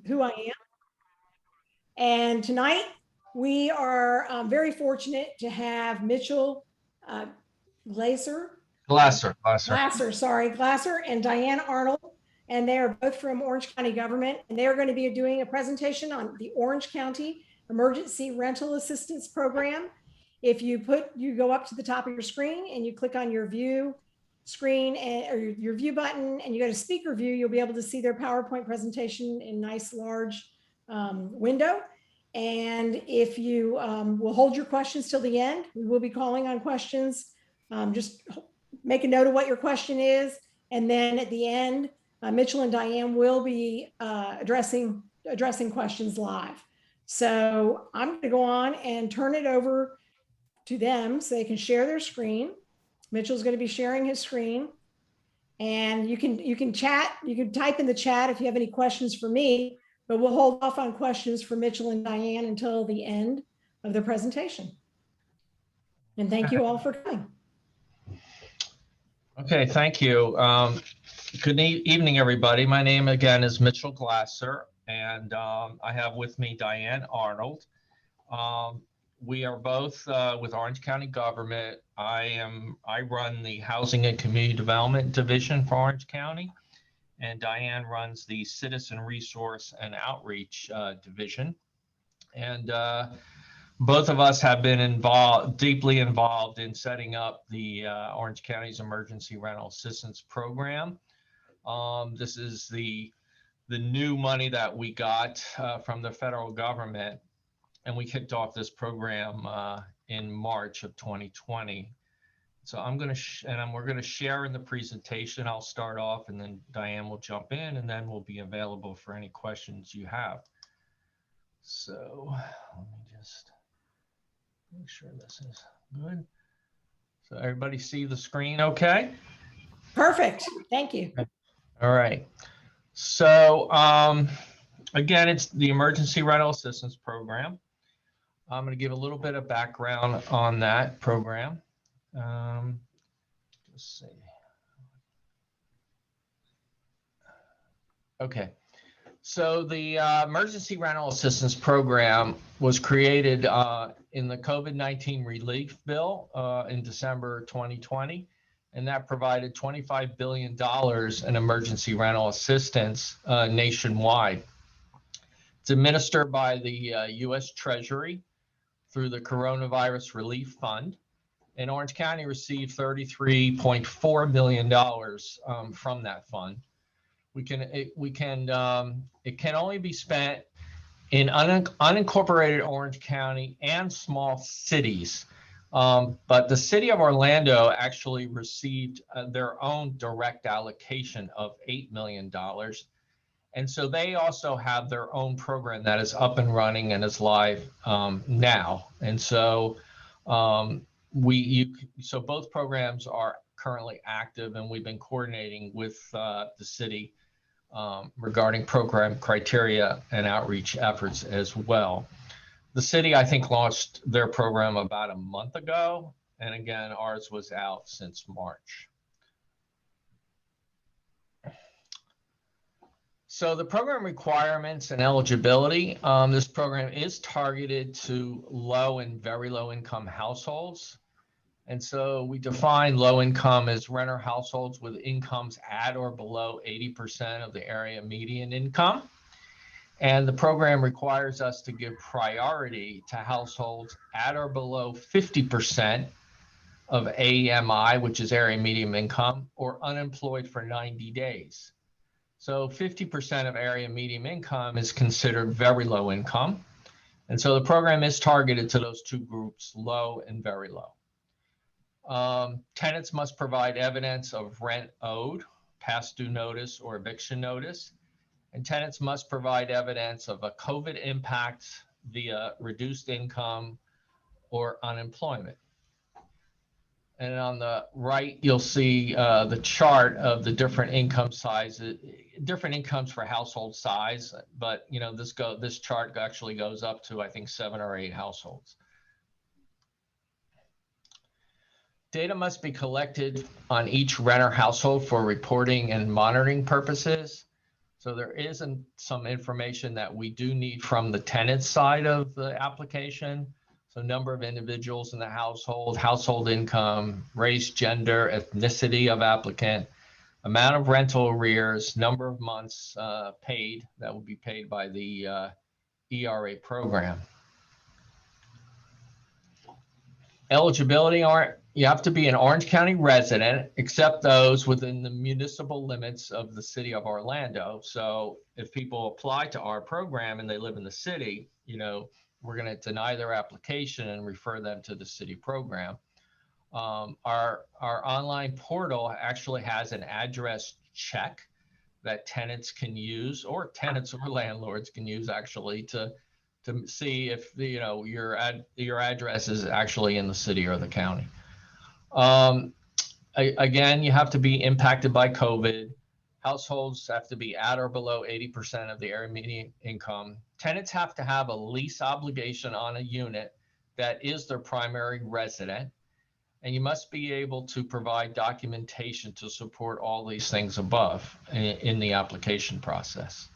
who I am. And tonight we are very fortunate to have Mitchell Glasser and Dianne Arnold, and they are both from Orange County government, and they are going to be doing a presentation on the Orange County Emergency Rental Assistance Program. If you go up to the top of your screen and you click on your view screen or your view button and you go to speaker view, you'll be able to see their PowerPoint presentation in nice large window. And if you will hold your questions till the end, we will be calling on questions. Just make a note of what your question is. And then at the end, Mitchell and Dianne will be addressing questions live. So I'm going to go on and turn it over to them so they can share their screen. Mitchell's going to be sharing his screen. And you can chat, you can type in the chat if you have any questions for me, but we'll hold off on questions for Mitchell and Dianne until the end of the presentation. And thank you all for coming. Okay, thank you. Good evening, everybody. My name again is Mitchell Glasser, and I have with me Dianne Arnold. We are both with Orange County government. I run the Housing and Community Development Division for Orange County, and Dianne runs the Citizen Resource and Outreach Division. And both of us have been deeply involved in setting up the Orange County's Emergency Rental Assistance Program. This is the new money that we got from the federal government, and we kicked off this program in March of 2020. So we're going to share in the presentation. I'll start off, and then Dianne will jump in, and then we'll be available for any questions you have. So let me just make sure this is good. So everybody see the screen okay? Perfect. Thank you. All right. So again, it's the Emergency Rental Assistance Program. I'm going to give a little bit of background on that program. Let's see. Okay. So the Emergency Rental Assistance Program was created in the COVID-19 relief bill in December 2020, and that provided $25 billion in emergency rental assistance nationwide. It's administered by the U.S. Treasury through the Coronavirus Relief Fund, and Orange County received $33.4 million from that fund. It can only be spent in unincorporated Orange County and small cities. But the city of Orlando actually received their own direct allocation of $8 million. And so they also have their own program that is up and running and is live now. And so so both programs are currently active, and we've been coordinating with the city regarding program criteria and outreach efforts as well. The city, I think, launched their program about a month ago, and again, ours was out since March. So the program requirements and eligibility, this program is targeted to low and very low income households. And so we define low income as renter households with incomes at or below 80% of the area median income. And the program requires us to give priority to households at or below 50% of AMI, which is area median income, or unemployed for 90 days. So 50% of area median income is considered very low income. And so the program is targeted to those two groups, low and very low. Tenants must provide evidence of rent owed, past due notice, or eviction notice. And tenants must provide evidence of a COVID impact via reduced income or unemployment. And on the right, you'll see the chart of the different income sizes, different incomes for household size. But this chart actually goes up to, I think, 7 or 8 households. Data must be collected on each renter household for reporting and monitoring purposes. So there isn't some information that we do need from the tenant side of the application. So number of individuals in the household, household income, race, gender, ethnicity of applicant, amount of rental arrears, number of months paid that will be paid by the ERA program. Eligibility, you have to be an Orange County resident, except those within the municipal limits of the city of Orlando. So if people apply to our program and they live in the city, we're going to deny their application and refer them to the city program. Our online portal actually has an address check that tenants can use, or tenants or landlords can use actually to see if your address is actually in the city or the county. Again, you have to be impacted by COVID. Households have to be at or below 80% of the area median income. Tenants have to have a lease obligation on a unit that is their primary resident. And you must be able to provide documentation to support all these things above in the application process.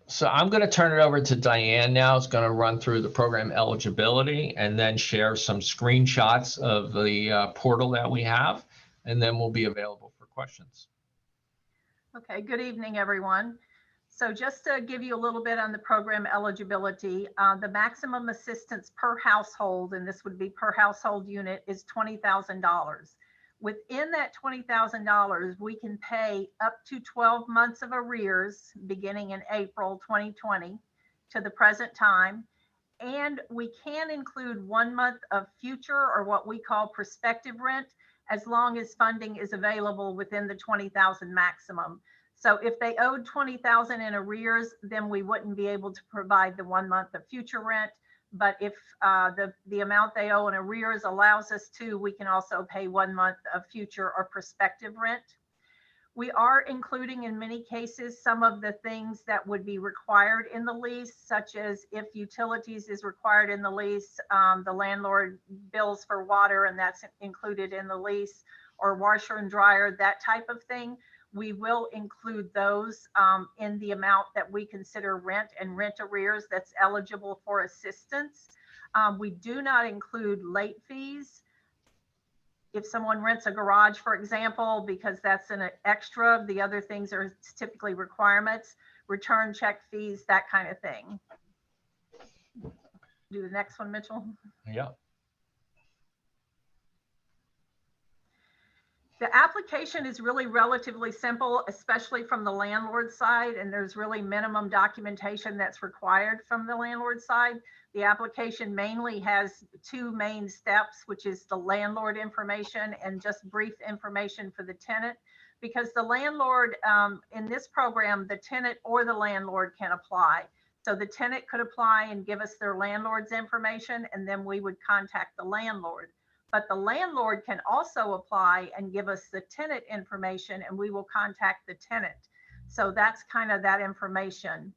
So I'm going to turn it over to Dianne now. It's going to run through the program eligibility and then share some screenshots of the portal that we have, and then we'll be available for questions. Okay, good evening, everyone. So just to give you a little bit on the program eligibility, the maximum assistance per household, and this would be per household unit, is $20,000. Within that $20,000, we can pay up to 12 months of arrears beginning in April 2020 to the present time. And we can include 1 month of future, or what we call prospective rent, as long as funding is available within the 20,000 maximum. So if they owed 20,000 in arrears, then we wouldn't be able to provide the 1 month of future rent. But if the amount they owe in arrears allows us to, we can also pay 1 month of future or prospective rent. We are including in many cases some of the things that would be required in the lease, such as if utilities is required in the lease, the landlord bills for water, and that's included in the lease, or washer and dryer, that type of thing. We will include those in the amount that we consider rent and rent arrears that's eligible for assistance. We do not include late fees. If someone rents a garage, for example, because that's an extra, the other things are typically requirements, return check fees, that kind of thing. Do the next one, Mitchell. Yeah. The application is really relatively simple, especially from the landlord side, and there's really minimum documentation that's required from the landlord side. The application mainly has two main steps, which is the landlord information and just brief information for the tenant. Because the landlord, in this program, the tenant or the landlord can apply. So the tenant could apply and give us their landlord's information, and then we would contact the landlord. But the landlord can also apply and give us the tenant information, and we will contact the tenant. So that's kind of that information.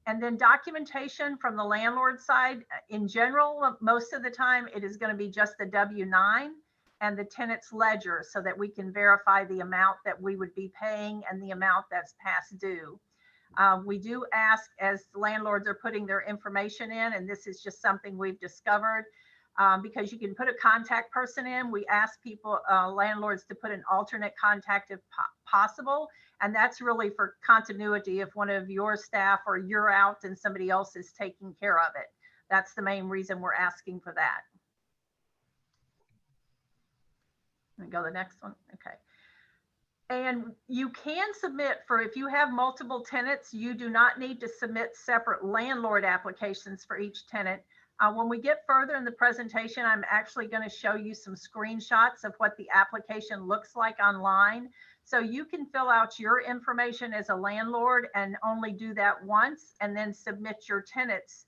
And then documentation from the landlord side, in general, most of the time it is going to be just the W-9 and the tenant's ledger, so that we can verify the amount that we would be paying and the amount that's past due. We do ask, as landlords are putting their information in, and this is just something we've discovered, because you can put a contact person in. We ask people, landlords, to put an alternate contact if possible. And that's really for continuity. If one of your staff or you're out and somebody else is taking care of it, that's the main reason we're asking for that. Let me go to the next one. Okay. And you can submit for, if you have multiple tenants, you do not need to submit separate landlord applications for each tenant. When we get further in the presentation, I'm actually going to show you some screenshots of what the application looks like online. So you can fill out your information as a landlord and only do that once, and then submit your tenants,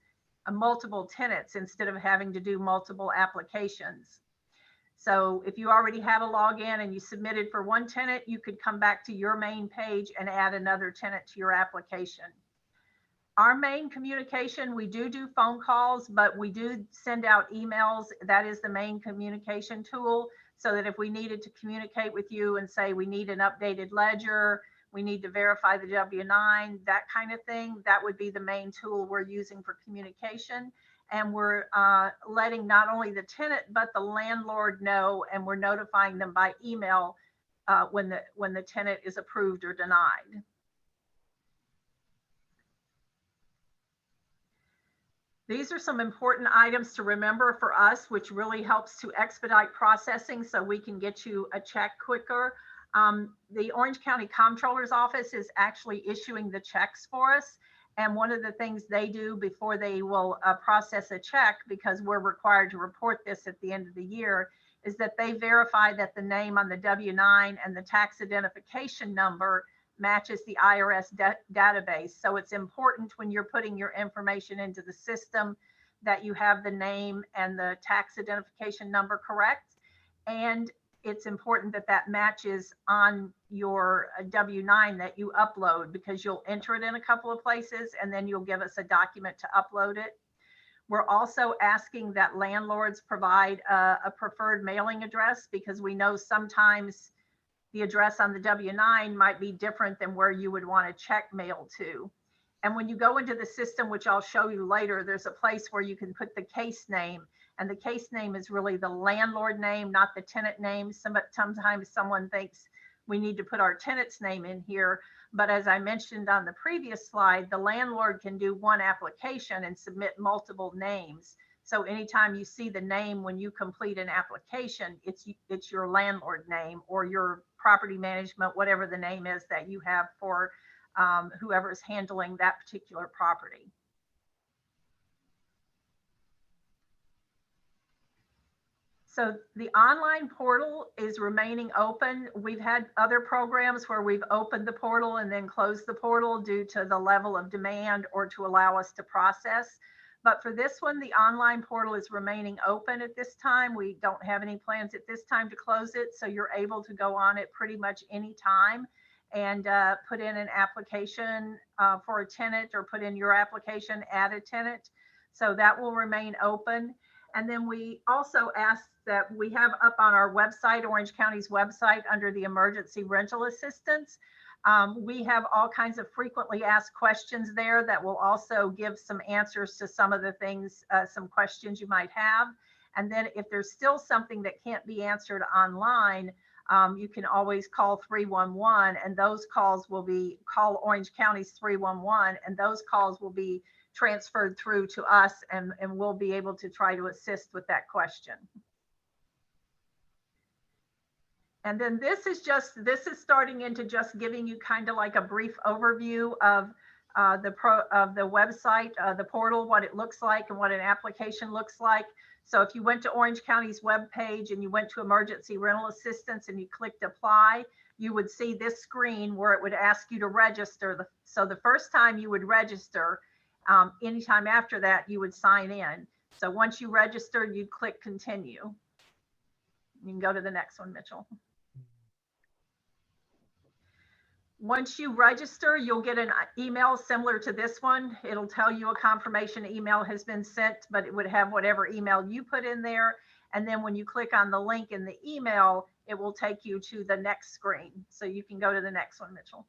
multiple tenants, instead of having to do multiple applications. So if you already have a login and you submitted for one tenant, you could come back to your main page and add another tenant to your application. Our main communication, we do phone calls, but we do send out emails. That is the main communication tool, so that if we needed to communicate with you and say we need an updated ledger, we need to verify the W-9, that kind of thing. That would be the main tool we're using for communication. And we're letting not only the tenant, but the landlord know, and we're notifying them by email when the tenant is approved or denied. These are some important items to remember for us, which really helps to expedite processing so we can get you a check quicker. The Orange County Comptroller's Office is actually issuing the checks for us. And one of the things they do before they will process a check, because we're required to report this at the end of the year, is that they verify that the name on the W-9 and the tax identification number matches the IRS database. So it's important when you're putting your information into the system that you have the name and the tax identification number correct. And it's important that that matches on your W-9 that you upload, because you'll enter it in a couple of places and then you'll give us a document to upload it. We're also asking that landlords provide a preferred mailing address, because we know sometimes the address on the W-9 might be different than where you would want a check mailed to. And when you go into the system, which I'll show you later, there's a place where you can put the case name, and the case name is really the landlord name, not the tenant name. Sometimes someone thinks we need to put our tenant's name in here, but as I mentioned on the previous slide, the landlord can do one application and submit multiple names. So anytime you see the name when you complete an application, it's your landlord name or your property management, whatever the name is that you have for whoever is handling that particular property. So the online portal is remaining open. We've had other programs where we've opened the portal and then closed the portal due to the level of demand or to allow us to process. But for this one, the online portal is remaining open at this time. We don't have any plans at this time to close it. So you're able to go on it pretty much any time and put in an application for a tenant, or put in your application, add a tenant. So that will remain open. And then we also asked that we have up on our website, Orange County's website, under the emergency rental assistance. We have all kinds of frequently asked questions there that will also give some answers to some of the things, some questions you might have. And then if there's still something that can't be answered online, you can always call 311, and those calls will be, call Orange County's 311, and those calls will be transferred through to us, and we'll be able to try to assist with that question. And then this is starting into just giving you kind of like a brief overview of the website, the portal, what it looks like and what an application looks like. So if you went to Orange County's webpage and you went to emergency rental assistance and you clicked apply, you would see this screen where it would ask you to register. So the first time you would register, anytime after that, you would sign in. So once you registered, you'd click continue. You can go to the next one, Mitchell. Once you register, you'll get an email similar to this one. It'll tell you a confirmation email has been sent, but it would have whatever email you put in there. And then when you click on the link in the email, it will take you to the next screen. So you can go to the next one, Mitchell.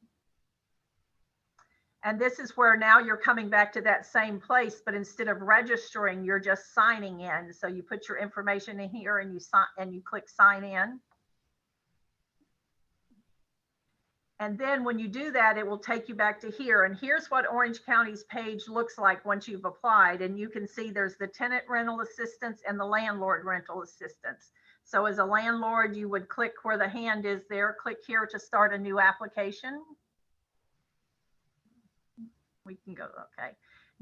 And this is where now you're coming back to that same place, but instead of registering, you're just signing in. So you put your information in here and you click sign in. And then when you do that, it will take you back to here. And here's what Orange County's page looks like once you've applied. And you can see there's the tenant rental assistance and the landlord rental assistance. So as a landlord, you would click where the hand is there, click here to start a new application. We can go, okay.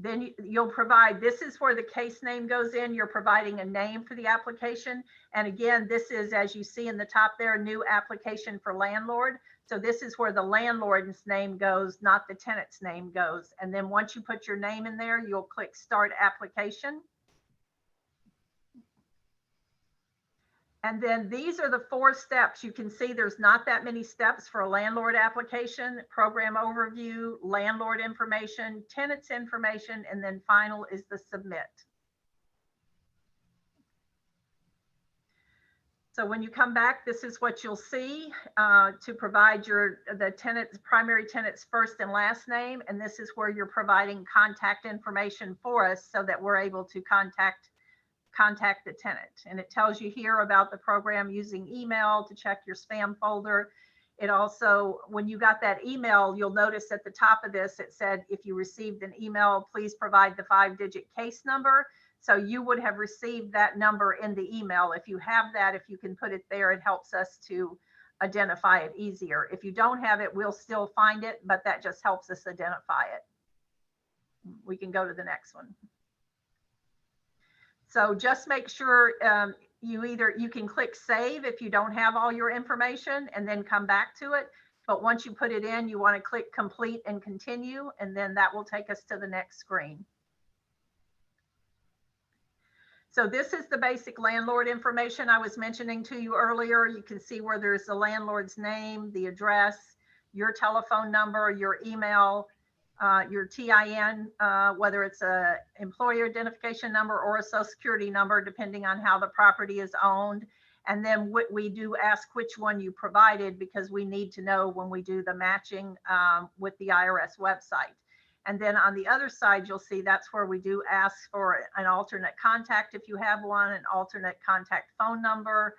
Then you'll provide, this is where the case name goes in. You're providing a name for the application. And again, this is, as you see in the top there, new application for landlord. So this is where the landlord's name goes, not the tenant's name goes. And then once you put your name in there, you'll click start application. And then these are the 4 steps. You can see there's not that many steps for a landlord application: program overview, landlord information, tenant's information, and then final is the submit. So when you come back, this is what you'll see to provide the tenant's primary tenant's first and last name. And this is where you're providing contact information for us so that we're able to contact the tenant. And it tells you here about the program using email to check your spam folder. It also, when you got that email, you'll notice at the top of this, it said, if you received an email, please provide the 5-digit case number. So you would have received that number in the email. If you have that, if you can put it there, it helps us to identify it easier. If you don't have it, we'll still find it, but that just helps us identify it. We can go to the next one. So just make sure you can click save if you don't have all your information and then come back to it. But once you put it in, you want to click complete and continue, and then that will take us to the next screen. So this is the basic landlord information I was mentioning to you earlier. You can see where there's the landlord's name, the address, your telephone number, your email, your TIN, whether it's a employer identification number or a social security number, depending on how the property is owned. And then we do ask which one you provided because we need to know when we do the matching with the IRS website. And then on the other side, you'll see that's where we do ask for an alternate contact if you have one, an alternate contact phone number.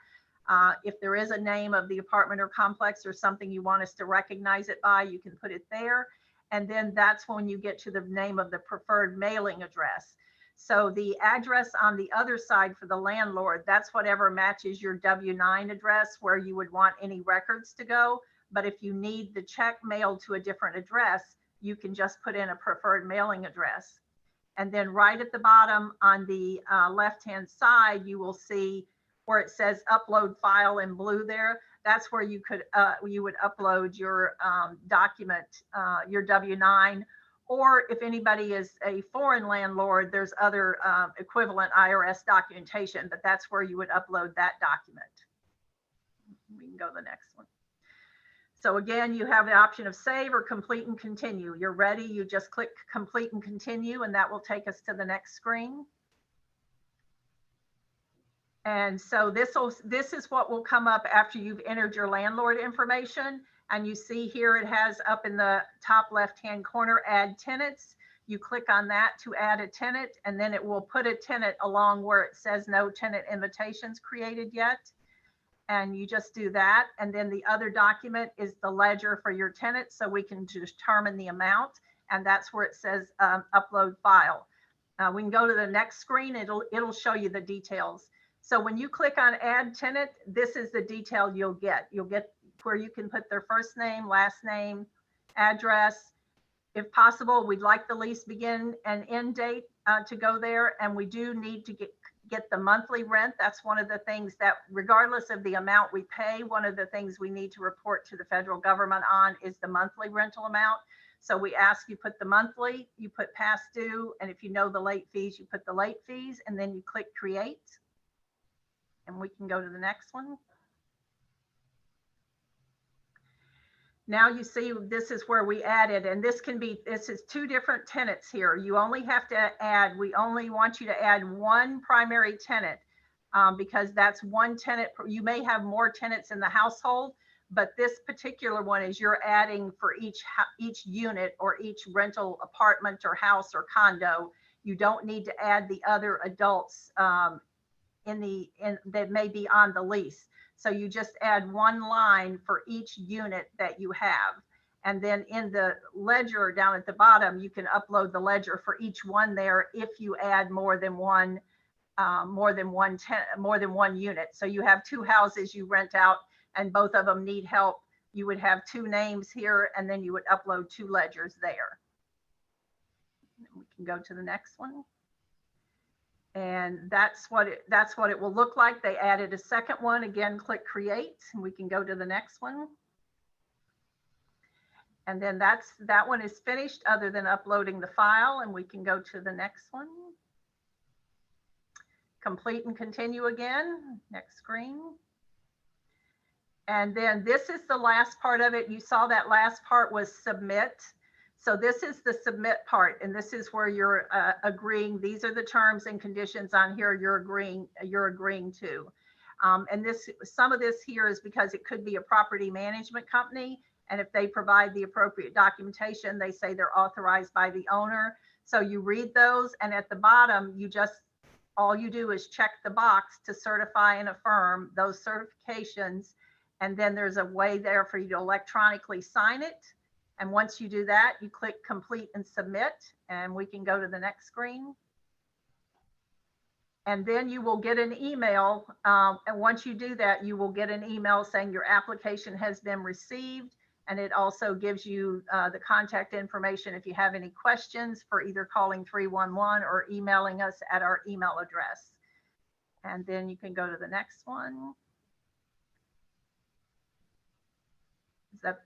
If there is a name of the apartment or complex or something you want us to recognize it by, you can put it there. And then that's when you get to the name of the preferred mailing address. So the address on the other side for the landlord, that's whatever matches your W-9 address where you would want any records to go. But if you need the check mailed to a different address, you can just put in a preferred mailing address. And then right at the bottom on the left-hand side, you will see where it says upload file in blue there. That's where you would upload your document, your W-9, or if anybody is a foreign landlord, there's other equivalent IRS documentation, but that's where you would upload that document. We can go to the next one. So again, you have the option of save or complete and continue. You're ready, you just click complete and continue, and that will take us to the next screen. And so this is what will come up after you've entered your landlord information. And you see here it has up in the top left-hand corner, add tenants. You click on that to add a tenant, and then it will put a tenant along where it says no tenant invitations created yet. And you just do that. And then the other document is the ledger for your tenant, so we can determine the amount. And that's where it says upload file. We can go to the next screen. It'll show you the details. So when you click on add tenant, this is the detail you'll get. You'll get where you can put their first name, last name, address. If possible, we'd like the lease begin and end date to go there. And we do need to get the monthly rent. That's one of the things that, regardless of the amount we pay, one of the things we need to report to the federal government on is the monthly rental amount. So we ask you put the monthly, you put past due, and if you know the late fees, you put the late fees, and then you click create. And we can go to the next one. Now you see this is where we added, and this is two different tenants here. You only have to add, we only want you to add one primary tenant because that's one tenant. You may have more tenants in the household, but this particular one is you're adding for each unit or each rental apartment or house or condo. You don't need to add the other adults that may be on the lease. So you just add one line for each unit that you have. And then in the ledger down at the bottom, you can upload the ledger for each one there if you add more than one unit. So you have two houses you rent out and both of them need help. You would have two names here and then you would upload two ledgers there. We can go to the next one. And that's what it will look like. They added a second one. Again, click create, and we can go to the next one. And then that one is finished other than uploading the file, and we can go to the next one. Complete and continue again, next screen. And then this is the last part of it. You saw that last part was submit. So this is the submit part, and this is where you're agreeing. These are the terms and conditions on here you're agreeing to. And some of this here is because it could be a property management company. And if they provide the appropriate documentation, they say they're authorized by the owner. So you read those, and at the bottom, all you do is check the box to certify and affirm those certifications. And then there's a way there for you to electronically sign it. And once you do that, you click complete and submit, and we can go to the next screen. And then you will get an email. And once you do that, you will get an email saying your application has been received. And it also gives you the contact information if you have any questions for either calling 311 or emailing us at our email address. And then you can go to the next one. That's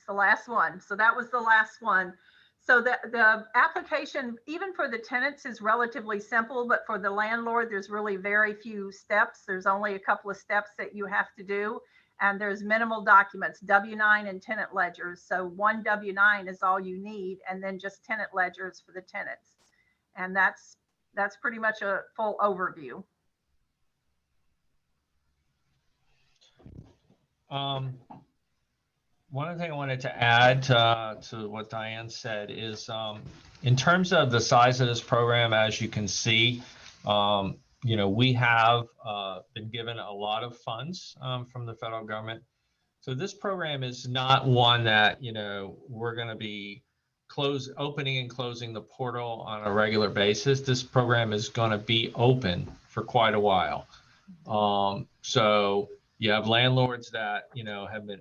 the last one. So that was the last one. So the application, even for the tenants, is relatively simple, but for the landlord, there's really very few steps. There's only a couple of steps that you have to do. And there's minimal documents, W-9 and tenant ledgers. So one W-9 is all you need, and then just tenant ledgers for the tenants. And that's pretty much a full overview. One other thing I wanted to add to what Dianne said is in terms of the size of this program, as you can see, we have been given a lot of funds from the federal government. So this program is not one that, we're going to be opening and closing the portal on a regular basis. This program is going to be open for quite a while. So you have landlords that,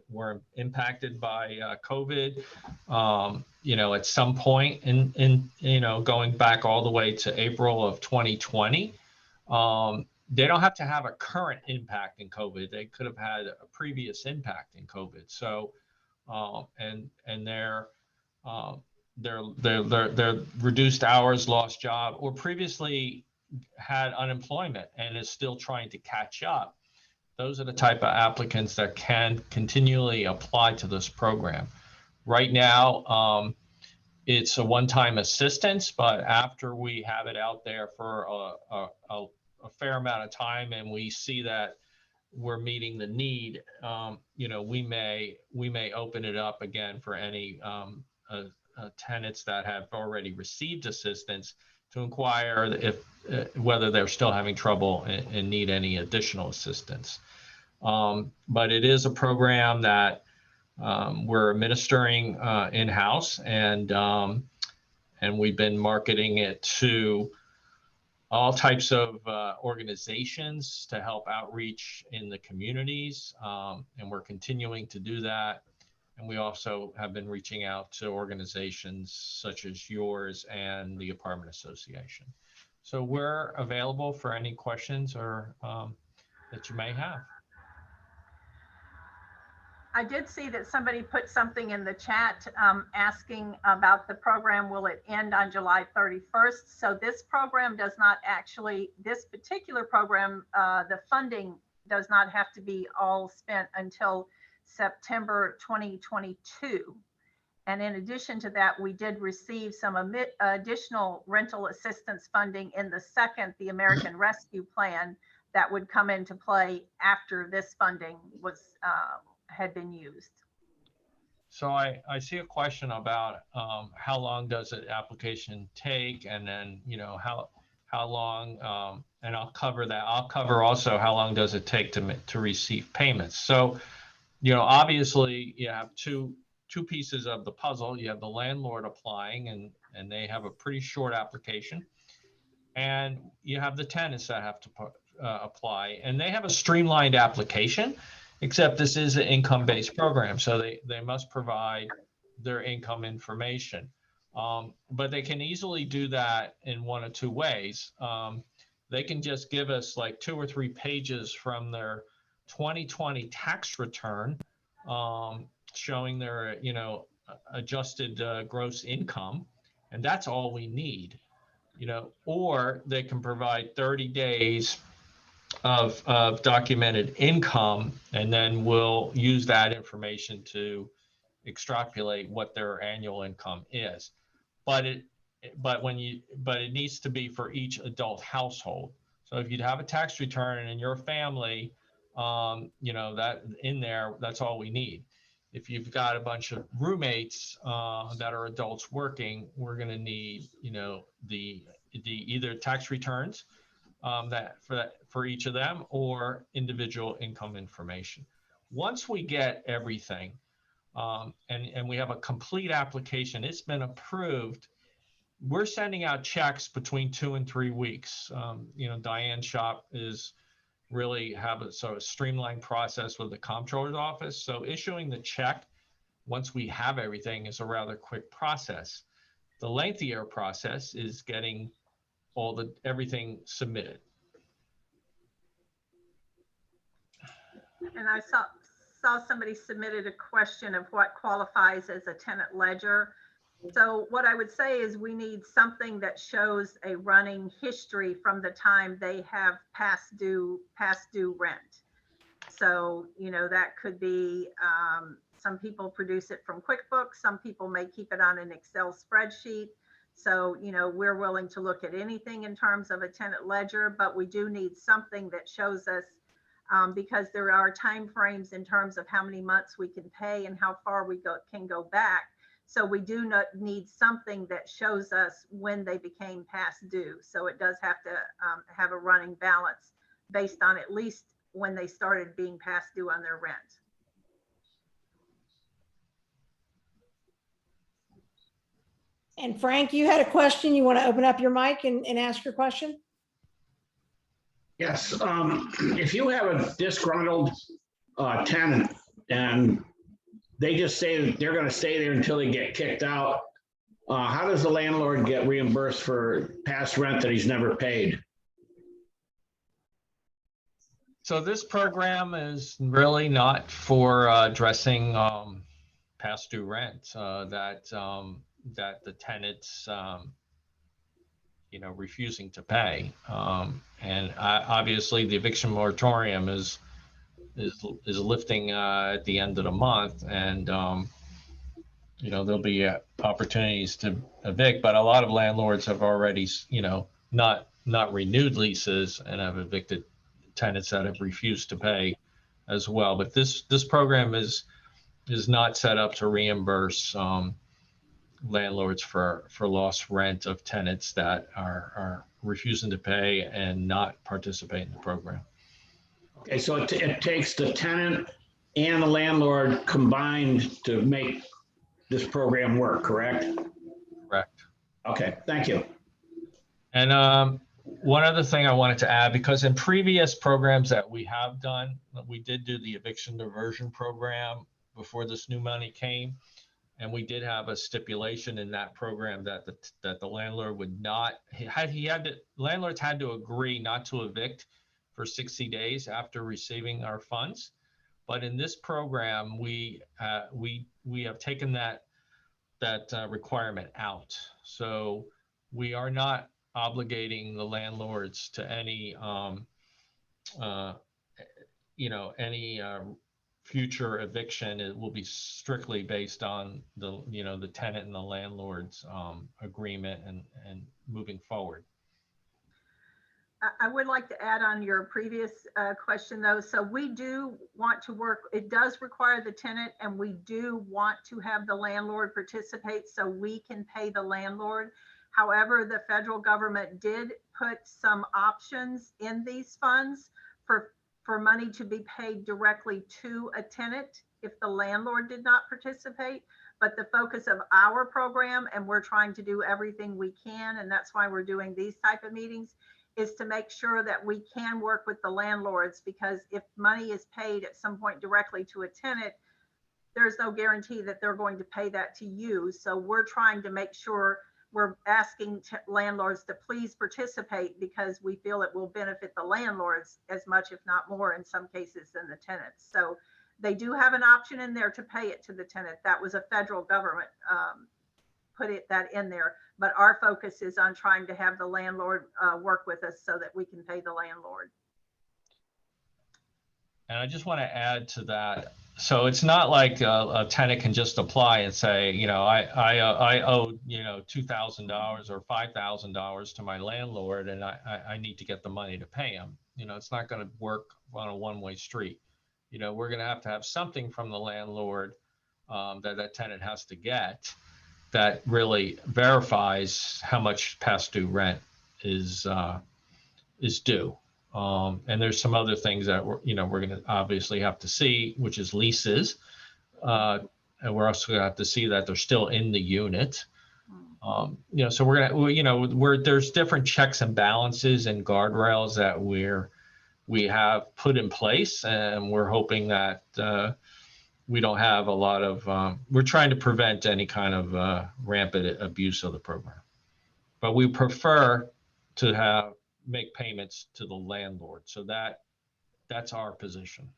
were impacted by COVID, at some point in going back all the way to April of 2020. They don't have to have a current impact in COVID. They could have had a previous impact in COVID. So, and their reduced hours, lost job, or previously had unemployment and is still trying to catch up. Those are the type of applicants that can continually apply to this program. Right now, it's a one-time assistance, but after we have it out there for a fair amount of time and we see that we're meeting the need, we may open it up again for any tenants that have already received assistance to inquire whether they're still having trouble and need any additional assistance. But it is a program that we're administering in-house, and we've been marketing it to all types of organizations to help outreach in the communities, and we're continuing to do that. And we also have been reaching out to organizations such as yours and the Apartment Association. So we're available for any questions or that you may have. I did see that somebody put something in the chat asking about the program. Will it end on July 31st? So this program does not actually, this particular program, the funding does not have to be all spent until September 2022. And in addition to that, we did receive some additional rental assistance funding in the American Rescue Plan that would come into play after this funding had been used. So I see a question about how long does an application take, and then how long, and I'll cover that. I'll cover also how long does it take to receive payments. So obviously you have two pieces of the puzzle. You have the landlord applying, and they have a pretty short application, and you have the tenants that have to apply, and they have a streamlined application. Except this is an income-based program, so they must provide their income information. But they can easily do that in one of two ways. They can just give us like 2 or 3 pages from their 2020 tax return showing their adjusted gross income, and that's all we need. Or they can provide 30 days of documented income, and then we'll use that information to extrapolate what their annual income is. But it needs to be for each adult household. So if you'd have a tax return and your family, you know, that in there, that's all we need. If you've got a bunch of roommates that are adults working, we're going to need, you know, the either tax returns for each of them or individual income information. Once we get everything and we have a complete application, it's been approved, we're sending out checks between 2 and 3 weeks. You know, Dianne's shop is really have a sort of streamlined process with the comptroller's office. So issuing the check once we have everything is a rather quick process. The lengthier process is getting everything submitted. And I saw somebody submitted a question of what qualifies as a tenant ledger. So what I would say is we need something that shows a running history from the time they have past due rent. So, you know, that could be, some people produce it from QuickBooks. Some people may keep it on an Excel spreadsheet. So, you know, we're willing to look at anything in terms of a tenant ledger, but we do need something that shows us, because there are timeframes in terms of how many months we can pay and how far we can go back. So we do not need something that shows us when they became past due. So it does have to have a running balance based on at least when they started being past due on their rent. And Frank, you had a question. You want to open up your mic and ask your question? Yes, if you have a disgruntled tenant and they just say that they're going to stay there until they get kicked out, how does the landlord get reimbursed for past rent that he's never paid? So this program is really not for addressing past due rent that the tenants, you know, refusing to pay. And obviously the eviction moratorium is lifting at the end of the month, and you know, there'll be opportunities to evict, but a lot of landlords have already, you know, not renewed leases and have evicted tenants that have refused to pay as well. But this program is not set up to reimburse landlords for lost rent of tenants that are refusing to pay and not participate in the program. Okay, so it takes the tenant and the landlord combined to make this program work, correct? Correct. Okay, thank you. And one other thing I wanted to add, because in previous programs that we have done, we did do the eviction diversion program before this new money came. And we did have a stipulation in that program that the landlord would not, landlords had to agree not to evict for 60 days after receiving our funds. But in this program, we have taken that requirement out. So we are not obligating the landlords to any, you know, any future eviction. It will be strictly based on the, you know, the tenant and the landlord's agreement and moving forward. I would like to add on your previous question though. So we do want to work, it does require the tenant, and we do want to have the landlord participate so we can pay the landlord. However, the federal government did put some options in these funds for money to be paid directly to a tenant if the landlord did not participate. But the focus of our program, and we're trying to do everything we can, and that's why we're doing these type of meetings, is to make sure that we can work with the landlords, because if money is paid at some point directly to a tenant, there's no guarantee that they're going to pay that to you. So we're trying to make sure we're asking landlords to please participate, because we feel it will benefit the landlords as much, if not more in some cases, than the tenants. So they do have an option in there to pay it to the tenant. That was a federal government put that in there. But our focus is on trying to have the landlord work with us so that we can pay the landlord. And I just want to add to that, So it's not like a tenant can just apply and say, you know, I owe, you know, $2,000 or $5,000 to my landlord, and I need to get the money to pay him. You know, it's not going to work on a one-way street. You know, we're going to have something from the landlord that tenant has to get that really verifies how much past due rent is due. And there's some other things that we're going to obviously have to see, which is leases. And we're also going to have to see that they're still in the unit. You know, so there's different checks and balances and guardrails that we have put in place, and we're hoping that we don't have a lot of, we're trying to prevent any kind of rampant abuse of the program. But we prefer to make payments to the landlord. So that's our position.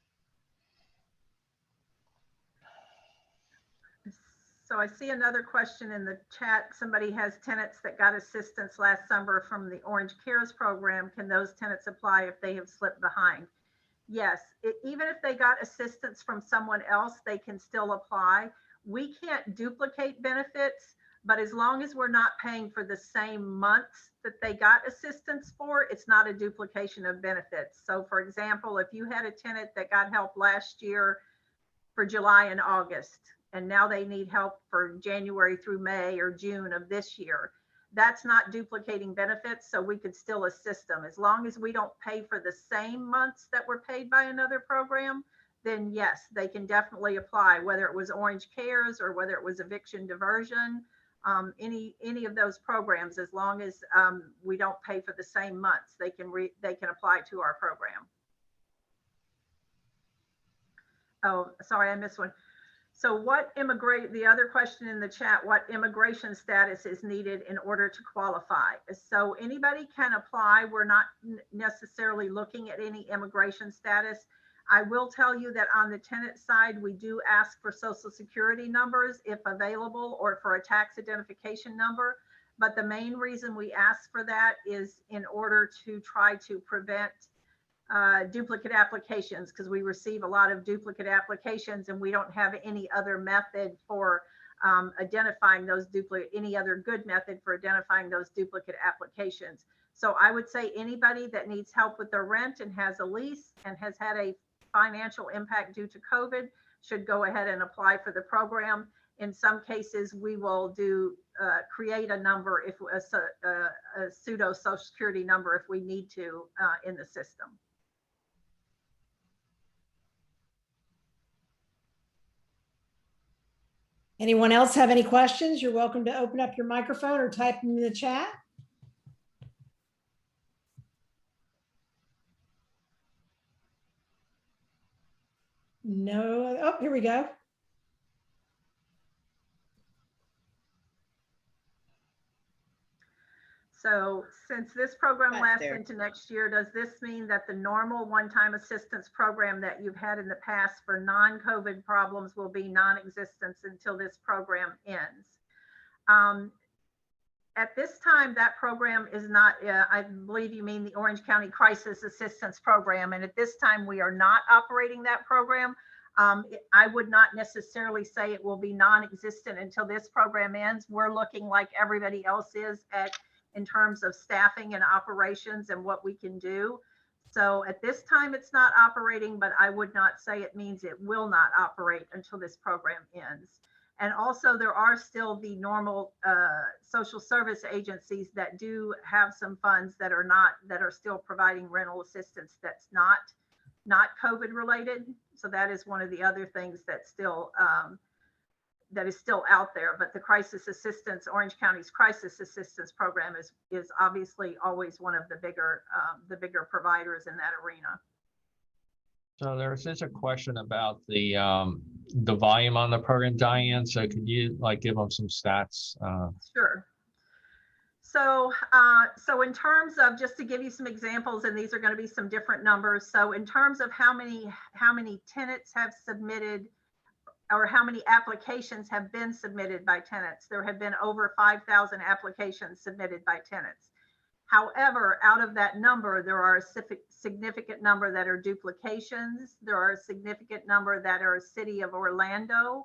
So I see another question in the chat. Somebody has tenants that got assistance last summer from the Orange Cares program. Can those tenants apply if they have slipped behind? Yes, even if they got assistance from someone else, they can still apply. We can't duplicate benefits, but as long as we're not paying for the same months that they got assistance for, it's not a duplication of benefits. So for example, if you had a tenant that got help last year for July and August, and now they need help for January through May or June of this year, that's not duplicating benefits. So we could still assist them. As long as we don't pay for the same months that were paid by another program, then yes, they can definitely apply, whether it was Orange Cares or whether it was eviction diversion, any of those programs. As long as we don't pay for the same months, they can apply to our program. Oh, sorry, I missed one. So the other question in the chat, what immigration status is needed in order to qualify? So anybody can apply. We're not necessarily looking at any immigration status. I will tell you that on the tenant side, we do ask for social security numbers if available, or for a tax identification number. But the main reason we ask for that is in order to try to prevent duplicate applications, because we receive a lot of duplicate applications and we don't have any other method for identifying those any other good method for identifying those duplicate applications. So I would say anybody that needs help with their rent and has a lease and has had a financial impact due to COVID should go ahead and apply for the program. In some cases, we will create a number, if a pseudo social security number, if we need to in the system. Anyone else have any questions? You're welcome to open up your microphone or type them in the chat. No. Oh, here we go. So since this program lasts into next year, does this mean that the normal one-time assistance program that you've had in the past for non-COVID problems will be non-existent until this program ends? At this time, that program is not, I believe you mean the Orange County Crisis Assistance Program. And at this time, we are not operating that program. I would not necessarily say it will be non-existent until this program ends. We're looking like everybody else is in terms of staffing and operations and what we can do. So at this time, it's not operating, but I would not say it means it will not operate until this program ends. And also there are still the normal social service agencies that do have some funds that are still providing rental assistance that's not COVID related. So that is one of the other things that's still that is still out there. But the crisis assistance, Orange County's crisis assistance program is obviously always one of the bigger providers in that arena. So there's just a question about the volume on the program, Diane. So could you give them some stats? Sure. So in terms of, just to give you some examples, and these are going to be some different numbers. So in terms of how many tenants have submitted, or how many applications have been submitted by tenants, there have been over 5,000 applications submitted by tenants. However, out of that number, there are a significant number that are duplications. There are a significant number that are City of Orlando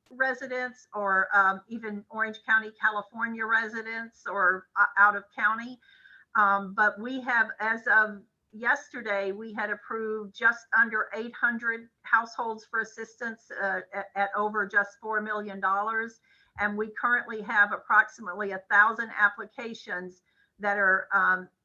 residents, or even Orange County, California residents, or out of county. But we have, as of yesterday, we had approved just under 800 households for assistance at over just $4 million. And we currently have approximately 1,000 applications that are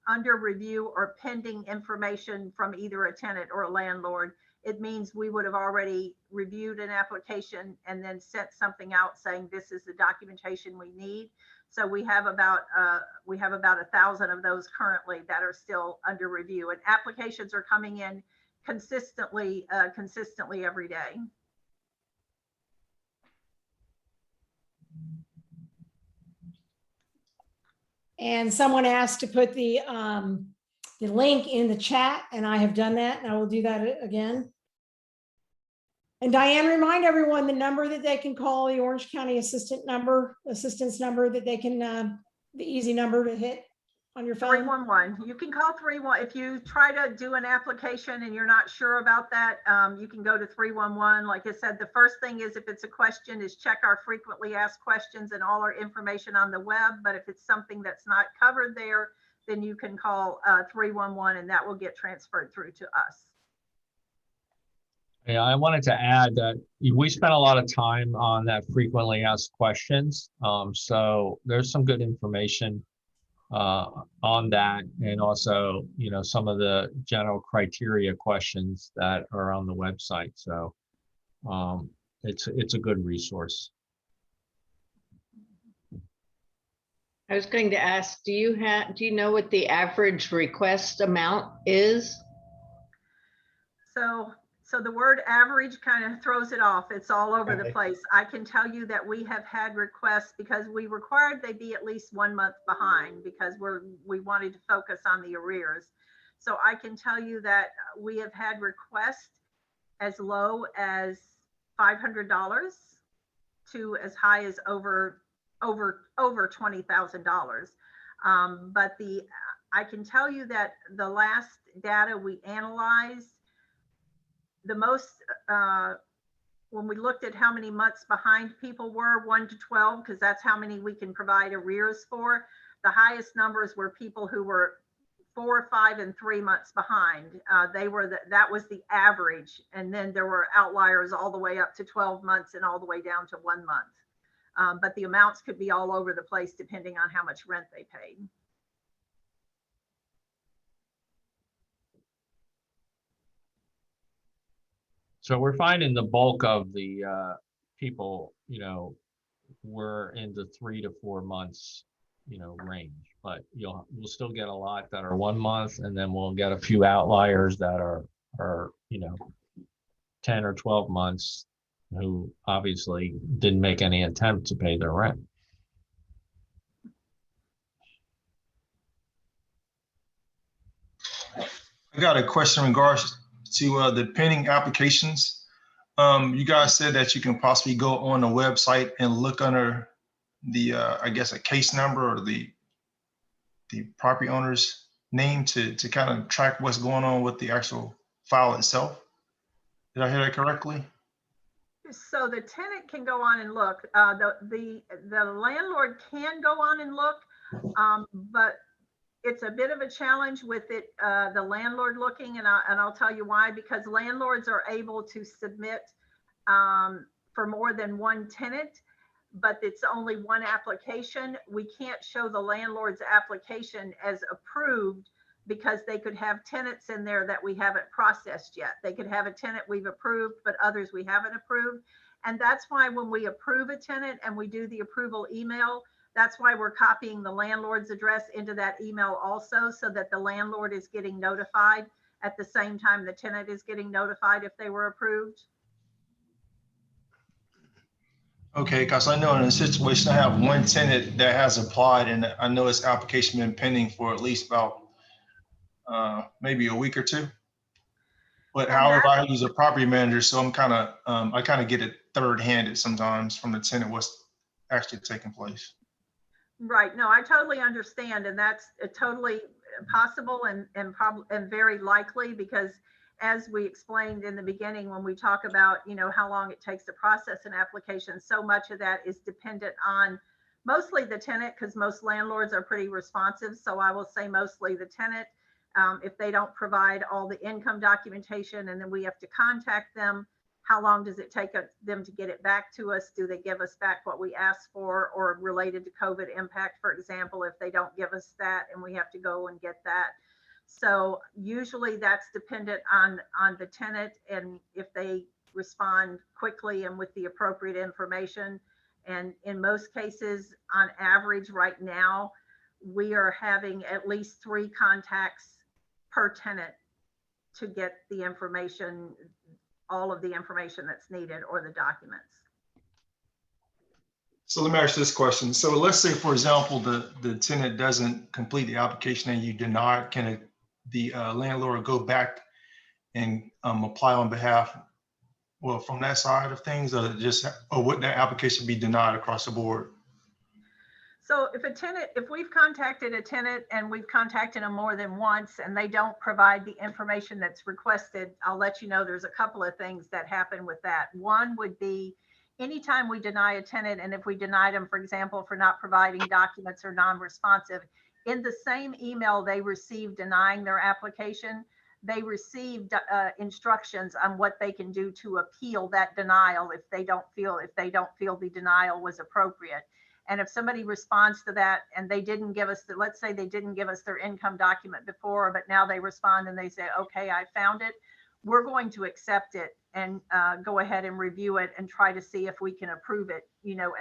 under review or pending information from either a tenant or a landlord. It means we would have already reviewed an application and then sent something out saying this is the documentation we need. So we have about 1,000 of those currently that are still under review, and applications are coming in consistently every day. And someone asked to put the link in the chat, and I have done that, and I will do that again. And Dianne, remind everyone the number that they can call, the Orange County assistance number that they can, the easy number to hit on your phone. 311. You can call 311. If you try to do an application and you're not sure about that, you can go to 311. Like I said, the first thing is, if it's a question, is check our frequently asked questions and all our information on the web. But if it's something that's not covered there, then you can call 311 and that will get transferred through to us. Yeah, I wanted to add that we spent a lot of time on that frequently asked questions. So there's some good information on that, and also, you know, some of the general criteria questions that are on the website. So it's a good resource. I was going to ask, do you know what the average request amount is? So the word average kind of throws it off. It's all over the place. I can tell you that we have had requests, because we required they be at least 1 month behind, because we wanted to focus on the arrears. So I can tell you that we have had requests as low as $500 to as high as over $20,000. But I can tell you that the last data we analyzed, the most, when we looked at how many months behind people were, 1 to 12, because that's how many we can provide arrears for, the highest numbers were people who were 4, 5, and 3 months behind. That was the average. And then there were outliers all the way up to 12 months and all the way down to 1 month. But the amounts could be all over the place depending on how much rent they paid. So we're finding the bulk of the people, you know, were in the 3 to 4 months, you know, range. But we'll still get a lot that are 1 month, and then we'll get a few outliers that are you know, 10 or 12 months, who obviously didn't make any attempt to pay their rent. I got a question in regards to the pending applications. You guys said that you can possibly go on the website and look under the, I guess, a case number or the property owner's name to kind of track what's going on with the actual file itself. Did I hear that correctly? So the tenant can go on and look. The landlord can go on and look, but it's a bit of a challenge with it, the landlord looking, and I'll tell you why. Because landlords are able to submit for more than one tenant, but it's only one application. We can't show the landlord's application as approved, because they could have tenants in there that we haven't processed yet. They could have a tenant we've approved, but others we haven't approved. And that's why when we approve a tenant and we do the approval email, that's why we're copying the landlord's address into that email also, so that the landlord is getting notified at the same time the tenant is getting notified if they were approved. Okay, because I know in a situation, I have one tenant that has applied, and I know his application been pending for at least about maybe a week or two. But however, I use a property manager, so I'm kind of I kind of get it third-handed sometimes from the tenant what's actually taking place. Right. No, I totally understand. And that's totally possible and very likely, because as we explained in the beginning, when we talk about, how long it takes to process an application, so much of that is dependent on mostly the tenant, because most landlords are pretty responsive. So I will say mostly the tenant. If they don't provide all the income documentation and then we have to contact them, how long does it take them to get it back to us? Do they give us back what we asked for, or related to COVID impact, for example, if they don't give us that and we have to go and get that? So usually that's dependent on the tenant, and if they respond quickly and with the appropriate information. And in most cases, on average right now, we are having at least 3 contacts per tenant to get the information, all of the information that's needed, or the documents. So let me ask you this question. So let's say, for example, the tenant doesn't complete the application and you deny it. Can the landlord go back and apply on behalf, well, from that side of things, or would that application be denied across the board? So if we've contacted a tenant and we've contacted them more than once and they don't provide the information that's requested, I'll let you know there's a couple of things that happen with that. One would be anytime we deny a tenant, and if we denied them, for example, for not providing documents or non-responsive, in the same email they received denying their application, they received instructions on what they can do to appeal that denial if they don't feel the denial was appropriate. And if somebody responds to that and they didn't give us let's say they didn't give us their income document before, but now they respond and they say, okay, I found it, we're going to accept it and go ahead and review it and try to see if we can approve it,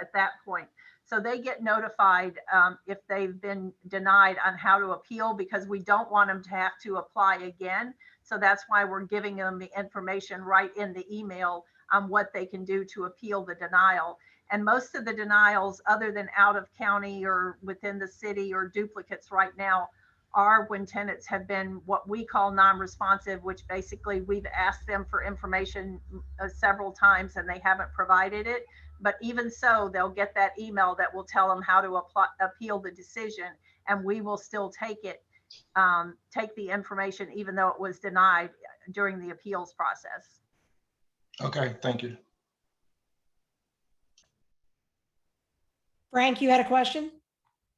at that point. So they get notified if they've been denied on how to appeal, because we don't want them to have to apply again. So that's why we're giving them the information right in the email on what they can do to appeal the denial. And most of the denials, other than out of county or within the city or duplicates right now, are when tenants have been what we call non-responsive, which basically we've asked them for information several times and they haven't provided it. But even so, they'll get that email that will tell them how to appeal the decision, and we will still take the information even though it was denied during the appeals process. Okay, thank you. Frank, you had a question?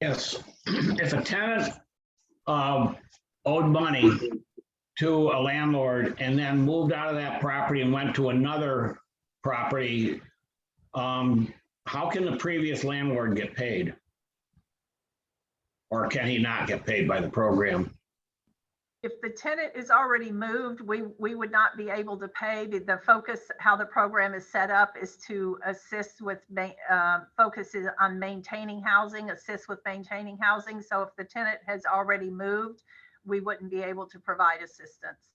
Yes. If a tenant owed money to a landlord and then moved out of that property and went to another property, how can the previous landlord get paid? Or can he not get paid by the program? If the tenant is already moved, we would not be able to pay. The focus, how the program is set up, is to assist with focuses on maintaining housing, assist with maintaining housing. So if the tenant has already moved, we wouldn't be able to provide assistance.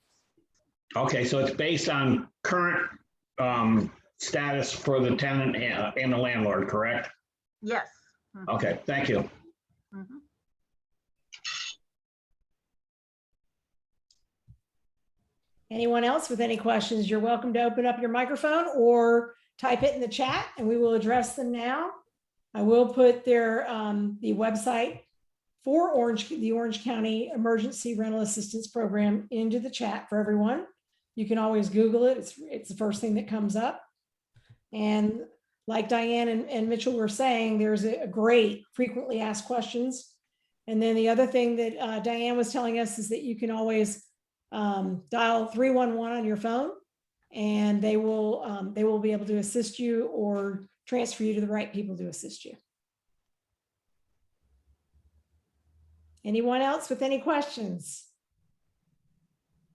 Okay, so it's based on current status for the tenant and the landlord, correct? Yes. Mhm. Okay, thank you. Mhm. Anyone else with any questions? You're welcome to open up your microphone or type it in the chat and we will address them now. I will put their the website for the Orange County Emergency Rental Assistance Program into the chat for everyone. You can always Google it. It's the first thing that comes up. And like Diane and Mitchell were saying, there's a great frequently asked questions. And then the other thing that Diane was telling us is that you can always dial 311 on your phone, and they will be able to assist you or transfer you to the right people to assist you. Anyone else with any questions?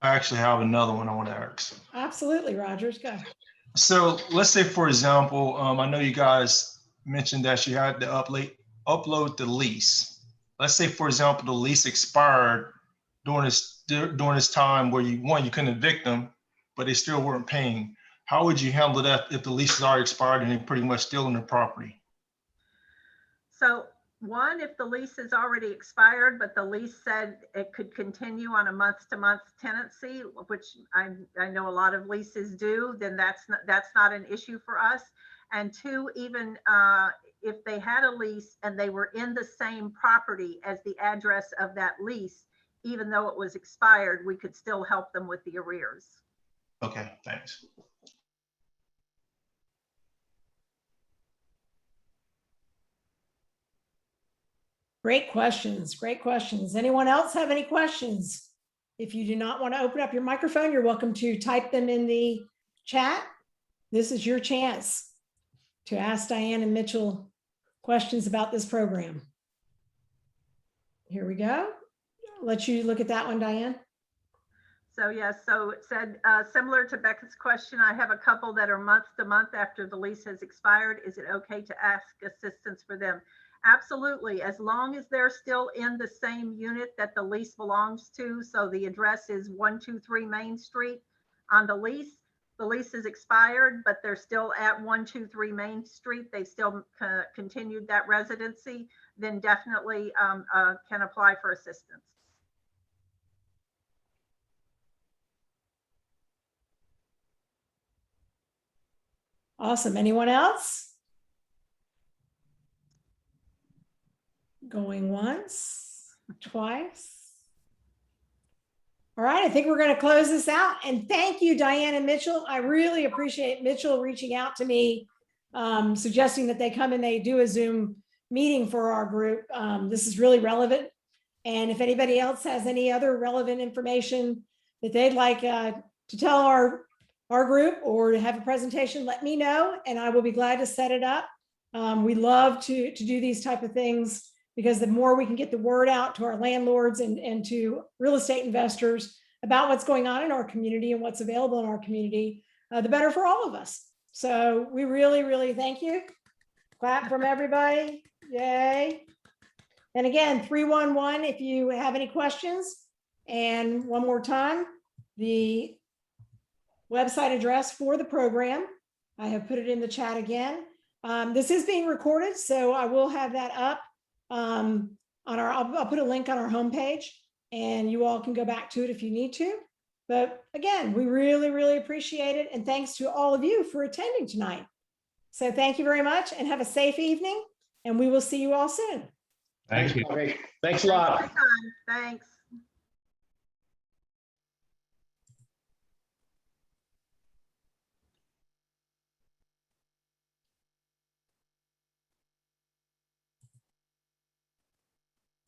I actually have another one I want to ask. Absolutely, Rogers, go. So let's say, for example, I know you guys mentioned that you had to upload the lease. Let's say, for example, the lease expired during this time where you couldn't evict them, but they still weren't paying. How would you handle that if the lease is already expired and they're pretty much still in the property? So one, if the lease is already expired, but the lease said it could continue on a month-to-month tenancy, which I know a lot of leases do, then that's not an issue for us. And two, even if they had a lease and they were in the same property as the address of that lease, even though it was expired, we could still help them with the arrears. Okay, thanks. Great questions. Great questions. Anyone else have any questions? If you do not want to open up your microphone, you're welcome to type them in the chat. This is your chance to ask Dianne and Mitchell questions about this program. Here we go. I'll let you look at that one, Dianne. So yes, so it said, similar to Becca's question, I have a couple that are month to month after the lease has expired. Is it okay to ask assistance for them? Absolutely, as long as they're still in the same unit that the lease belongs to. So the address is 123 Main Street on the lease. The lease is expired, but they're still at 123 Main Street. They've still continued that residency, then definitely can apply for assistance. Awesome. Anyone else? Going once, twice. All right, I think we're going to close this out. And thank you, Dianne and Mitchell. I really appreciate Mitchell reaching out to me, suggesting that they come and they do a Zoom meeting for our group. This is really relevant. And if anybody else has any other relevant information that they'd like to tell our group or to have a presentation, let me know, and I will be glad to set it up. We love to do these type of things, because the more we can get the word out to our landlords and to real estate investors about what's going on in our community and what's available in our community, the better for all of us. So we really, really thank you. Clap from everybody. Yay. And again, 311 if you have any questions. And one more time, the website address for the program, I have put it in the chat again. This is being recorded, so I will have that up. I'll put a link on our homepage, and you all can go back to it if you need to. But again, we really, really appreciate it. And thanks to all of you for attending tonight. So thank you very much and have a safe evening, and we will see you all soon. Thank you. Thanks a lot. Thanks.